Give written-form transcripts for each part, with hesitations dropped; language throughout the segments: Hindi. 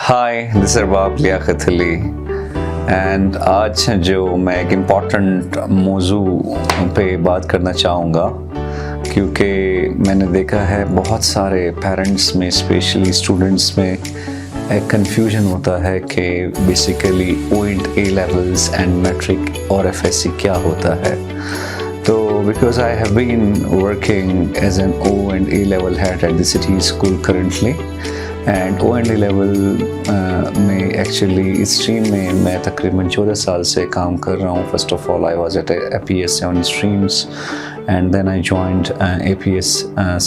Hi, this Arbab Liaquat Ali and आज जो मैं एक इम्पॉर्टेंट मौजू पे बात करना चाहूँगा, क्योंकि मैंने देखा है बहुत सारे पेरेंट्स में, स्पेशली स्टूडेंट्स में एक कन्फ्यूजन होता है कि basically O and A levels and matric और एफएससी क्या होता है। तो because I have been working as an O and A level head at the City School currently and O and A level में एक्चुअली इस स्ट्रीम में मैं तकरीबन 14 साल से काम कर रहा हूँ। First of all I was at APS 7 streams and then I joined APS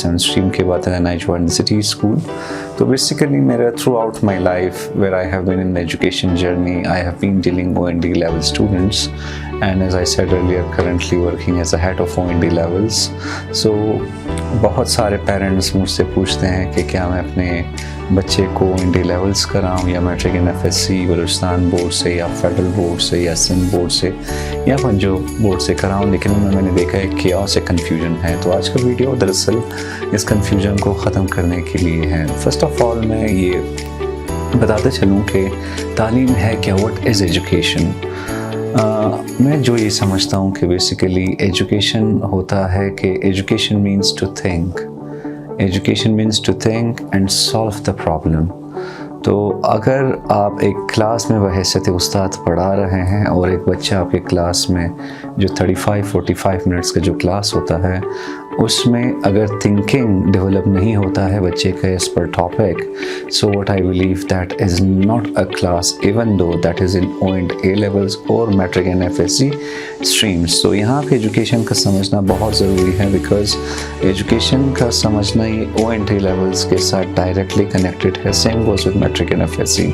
7 stream के बाद then I joined the city school. तो basically मेरा throughout my life where I have been in the education journey, I have been dealing O&D level students and as I said earlier currently working as a head of O&D levels. So बहुत सारे पेरेंट्स मुझसे पूछते हैं कि क्या मैं अपने बच्चे को O&D लेवल्स कराऊं या matric and FSc Balochistan board से या फेडरल बोर्ड से या सिंध बोर्ड से या पंजाब बोर्ड से कराऊं, लेकिन उनमें मैंने देखा है कि से कन्फ्यूजन है। तो आज का वीडियो दरअसल इस कन्फ्यूजन को ख़त्म करने के लिए है। फर्स्ट ऑफ ऑल मैं ये बताते चलूँ कि तालीम है क्या, व्हाट इज़ एजुकेशन। मैं जो ये समझता हूँ कि बेसिकली एजुकेशन होता है कि education means to think, education means to think and solve the problem. तो अगर आप एक क्लास में बहैसियत उस्ताद पढ़ा रहे हैं और एक बच्चा आपके क्लास में जो 35-45 मिनट्स का जो क्लास होता है उसमें अगर थिंकिंग डेवलप नहीं होता है बच्चे का इस पर topic, so what I believe that is not a class even though that is in O and A levels और मैट्रिक एंड एफएससी स्ट्रीम्स। तो यहाँ पे एजुकेशन का समझना बहुत ज़रूरी है बिकॉज एजुकेशन का समझना ही ओ एंड ए लेवल्स के साथ डायरेक्टली कनेक्टेड है। Same goes with matric and FSc.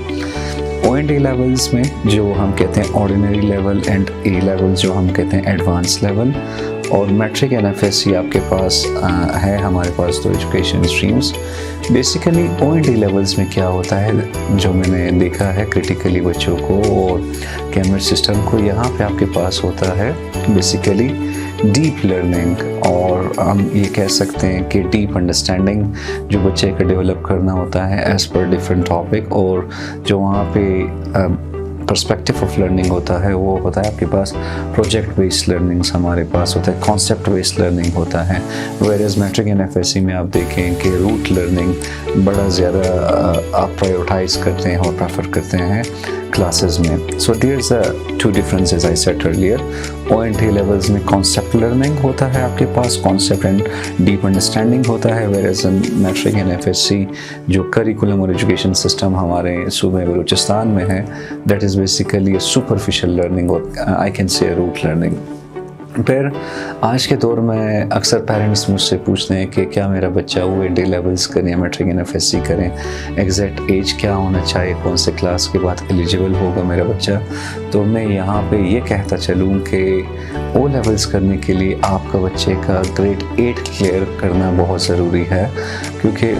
O and A levels में जो हम कहते हैं ordinary level and A level जो हम कहते हैं एडवांस लेवल, और मैट्रिक एंड एफएससी आपके पास है हमारे पास दो education streams. Basically O and A levels में क्या होता है जो मैंने देखा है क्रिटिकली बच्चों को और कैम्ब्रिज सिस्टम को, यहाँ पे आपके पास होता है बेसिकली डीप लर्निंग और हम ये कह सकते हैं कि डीप अंडरस्टैंडिंग जो बच्चे का डेवलप करना होता है एज़ पर डिफरेंट टॉपिक। और जो वहाँ पे पर्सपेक्टिव ऑफ लर्निंग होता है वो होता है आपके पास प्रोजेक्ट बेस्ड लर्निंग्स हमारे पास होता है, कॉन्सेप्ट बेस्ड लर्निंग होता है। वेयरएज मैट्रिक एंड एफएससी में आप देखें कि रूट लर्निंग बड़ा ज़्यादा आप प्रायोरिटाइज करते हैं और प्रेफर करते हैं क्लासेस में। So there is two differences I said earlier. O and A levels में कॉन्सेप्ट लर्निंग होता है आपके पास, कॉन्सेप्ट एंड डीप अंडरस्टैंडिंग होता है, whereas in matric and FSc जो करिकुलम और एजुकेशन सिस्टम हमारे सूबे बलूचिस्तान में है that is basically superficial learning और I can say rote learning. फिर आज के दौर में अक्सर पेरेंट्स मुझसे पूछते हैं कि क्या मेरा बच्चा ओ एंड ए लेवल्स करें या मैट्रिक एंड एफएससी करें, एग्जैक्ट एज क्या होना चाहिए, कौन से क्लास के बाद एलिजिबल होगा मेरा बच्चा। तो मैं यहाँ पे ये कहता चलूँ कि ओ लेवल्स करने के लिए आपका बच्चे का ग्रेड 8 क्लियर करना बहुत ज़रूरी है, क्योंकि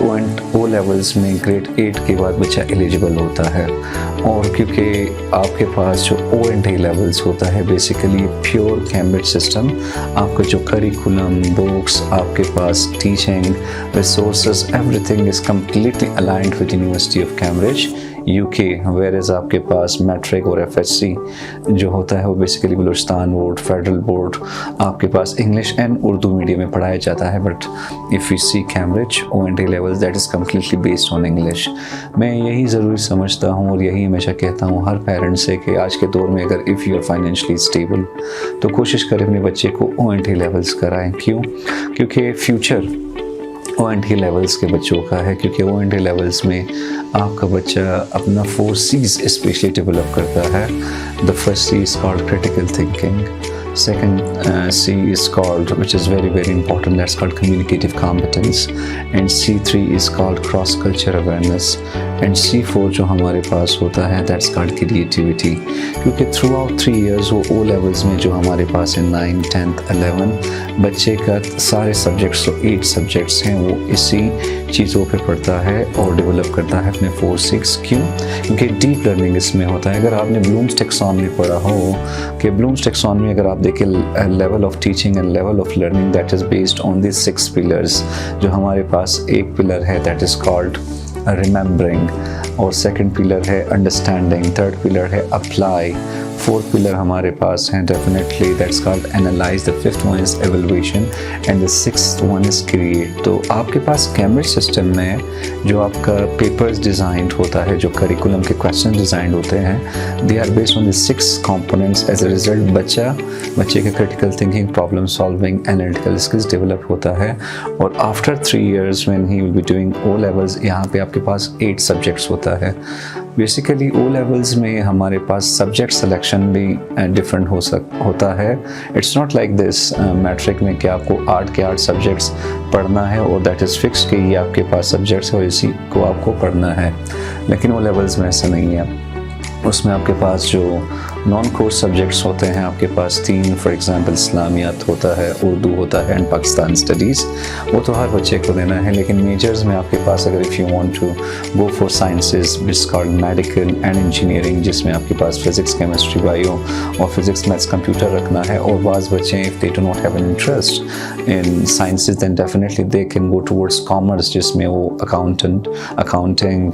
ओ लेवल्स में ग्रेड 8 के बाद बच्चा एलिजिबल होता है। और क्योंकि आपके पास जो ओ एंड ए लेवल्स होता है बेसिकली प्योर कैम्ब्रिज सिस्टम, आपका जो करिकुलम, बुक्स, आपके पास teaching, resources, everything is completely aligned with University of Cambridge UK। Whereas आपके पास मैट्रिक और एफएससी जो होता है वो basically Balochistan board, federal board, आपके पास इंग्लिश एंड उर्दू मीडियम में पढ़ाया जाता है। But if you see Cambridge O and A levels that is completely based on English. मैं यही ज़रूरी समझता हूँ और यही हमेशा कहता हूँ हर पेरेंट्स से कि आज के दौर में अगर if you are financially stable तो कोशिश करें अपने बच्चे को ओ एंड ए लेवल्स कराएँ। क्यों? क्योंकि future O and A levels के बच्चों का है, क्योंकि ओ एंड ए लेवल्स में आपका बच्चा अपना 4 C's स्पेशली डेवलप करता है। The first C is called critical thinking, second C is called, which is very important, that's called communicative competence, and C3 is called cross culture awareness, and C4 जो हमारे पास होता है that's called creativity। क्योंकि throughout 3 years वो O levels में जो हमारे पास है 9, 10th, 11 बच्चे का सारे सब्जेक्ट्स, तो 8 सब्जेक्ट्स हैं, वो इसी चीज़ों पे पढ़ता है और डेवलप करता है अपने 4-6। क्यों? क्योंकि डीप लर्निंग इसमें होता है। अगर आपने ब्लूम्स टैक्सोनॉमी पढ़ा हो कि ब्लूम्स टैक्सोनॉमी अगर आप देखें level of teaching and level of learning that is based on this 6 pillars. जो हमारे पास एक पिलर है दैट इज़ कॉल्ड रिमेंबरिंग, और सेकंड पिलर है अंडरस्टैंडिंग, थर्ड पिलर है अप्लाई, फोर्थ पिलर हमारे पास है definitely that's called analyse, the fifth one is evaluation and the sixth one is create. तो आपके पास कैम्ब्रिज सिस्टम में जो आपका पेपर्स डिज़ाइंड होता है, जो करिकुलम के क्वेश्चन डिज़ाइंड होते हैं, they are based on the 6 components. As a result बच्चे के critical thinking, problem solving, analytical skills develop होता है। और after 3 years when he will be doing O levels, यहाँ पे आपके पास 8 सब्जेक्ट्स होता है। बेसिकली O levels में हमारे पास सब्जेक्ट सिलेक्शन भी डिफरेंट होता है। It's not like this matric में कि आपको 8 के 8 सब्जेक्ट्स पढ़ना है और दैट इज़ फिक्स कि ये आपके पास सब्जेक्ट्स है और इसी को आपको पढ़ना है, लेकिन O levels में ऐसा नहीं है। उसमें आपके पास जो नॉन कोर्स सब्जेक्ट्स होते हैं आपके पास 3, फॉर एग्जांपल इस्लामियात होता है, उर्दू होता है एंड पाकिस्तान स्टडीज़, वो तो हर बच्चे को देना है। लेकिन मेजर्स में आपके पास अगर if you want to go for sciences it's called medical and engineering, जिसमें आपके पास फिजिक्स, केमिस्ट्री, बायो और फिजिक्स, मैथ्स, कंप्यूटर रखना है। और बाज़ बच्चे if they do not have an interest in sciences then definitely they can go towards commerce, जिसमें वो अकाउंटिंग,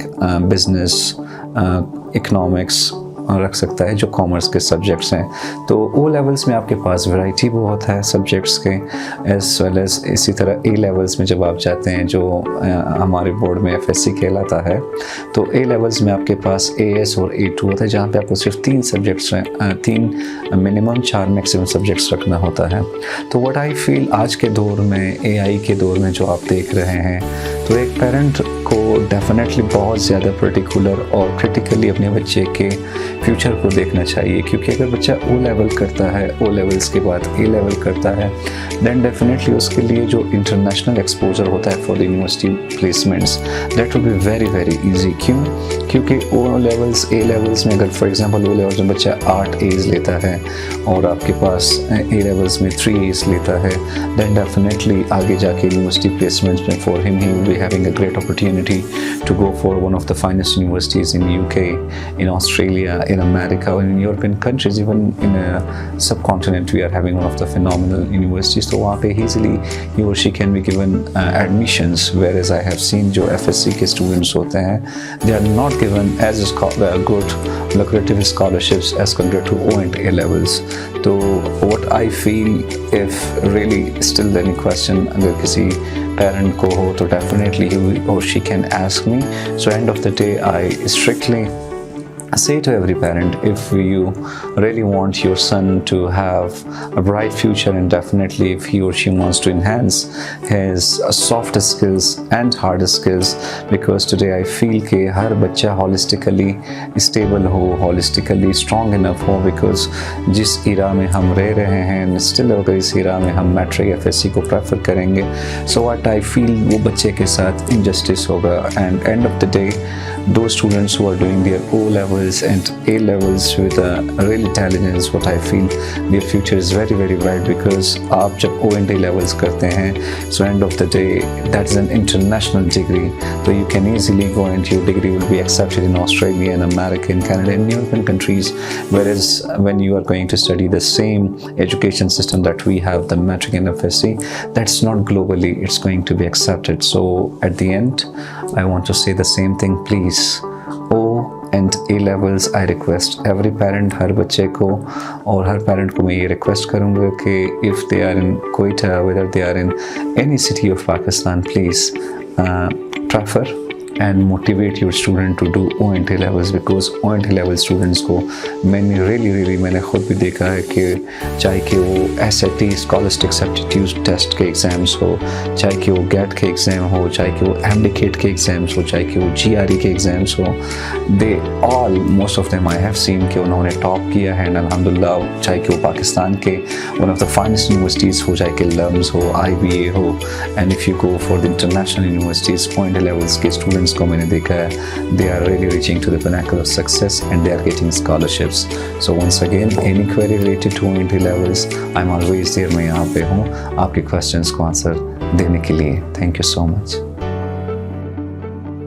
बिजनेस, इकोनॉमिक्स रख सकता है, जो कॉमर्स के सब्जेक्ट्स हैं। तो O levels में आपके पास वैरायटी बहुत है सब्जेक्ट्स के, एज वेल एज इसी तरह A levels में जब आप जाते हैं, जो हमारे बोर्ड में FSC कहलाता है, तो A levels में आपके पास AS और A2 होता है, जहाँ पे आपको सिर्फ 3 सब्जेक्ट्स, 3 मिनिमम 4 मैक्सिमम सब्जेक्ट्स रखना होता है। तो व्हाट आई फील आज के दौर में, AI के दौर में जो आप देख रहे हैं, तो एक पेरेंट को डेफिनेटली बहुत ज़्यादा पर्टिकुलर और क्रिटिकली अपने बच्चे के फ्यूचर को देखना चाहिए, क्योंकि अगर बच्चा O level करता है, O levels के बाद A level करता है, देन डेफिनेटली उसके लिए जो इंटरनेशनल एक्सपोजर होता है for the university placements that will be very very easy. क्यों? क्योंकि O levels, A levels में अगर फॉर एग्जांपल O levels में बच्चा 8 A's लेता है और आपके पास A levels में 3 A's लेता है, देन डेफिनेटली आगे जाके यूनिवर्सिटी प्लेसमेंट्स में for him he will be having a great opportunity to go for one of the finest universities in UK, in Australia, in America, or in European countries, even in a subcontinent we are having one of the phenomenal universities. So वहाँ पे easily he or she can be given admissions, whereas I have seen जो FSC के students होते हैं, they are not given as good lucrative scholarships as compared to O and A levels. तो what I feel, if really still any question अगर किसी parent को हो तो definitely he or she can ask me. So end of the day I strictly say to every parent, if you really want your son to have a bright future, and definitely if he or she wants to enhance his soft skills and hard skills, because today I feel कि हर बच्चा holistically stable हो, holistically strong enough हो, because जिस era में हम रह रहे हैं still अगर इस era में हम मैट्रिक FSC को prefer करेंगे, so what I feel वो बच्चे के साथ injustice होगा। And end of the day those students who are doing their O levels and A levels with real intelligence, what I feel their future is very very bright, because आप जब O and A levels करते हैं, so end of the day that is an international degree, so you can easily go and your degree will be accepted in Australia and America and Canada and European countries, whereas when you are going to study the same education system that we have, the metric and FSC, that's not globally it's going to be accepted. So at the end I want to say the same thing, please O and A levels I request every parent, हर बच्चे को और हर parent को मैं ये request करूँगा कि if they are in Quetta, whether they are in any city of Pakistan, please prefer and motivate your student to do O and A levels, because O and A level students को मैंने really मैंने खुद भी देखा है कि चाहे कि वो SAT Scholastic Aptitude Test के एग्ज़ाम्स हो, चाहे कि वो GAT के एग्ज़ाम हो, चाहे कि वो MDCAT के एग्ज़ाम्स हो, चाहे कि वो GRE के एग्ज़ाम्स हो, they all most of them I have seen कि उन्होंने टॉप किया है, अल्हम्दुलिल्लाह। चाहे कि वो पाकिस्तान के one of the finest universities हो, चाहे कि LUMS हो, IBA हो, and if you go for the international universities, O and A levels के students को मैंने देखा है, they are really reaching to the pinnacle of success and they are getting scholarships. So once again, any query related to O and A levels, I'm always there, मैं यहाँ पे हूँ आपके questions को आंसर देने के लिए। Thank you so much.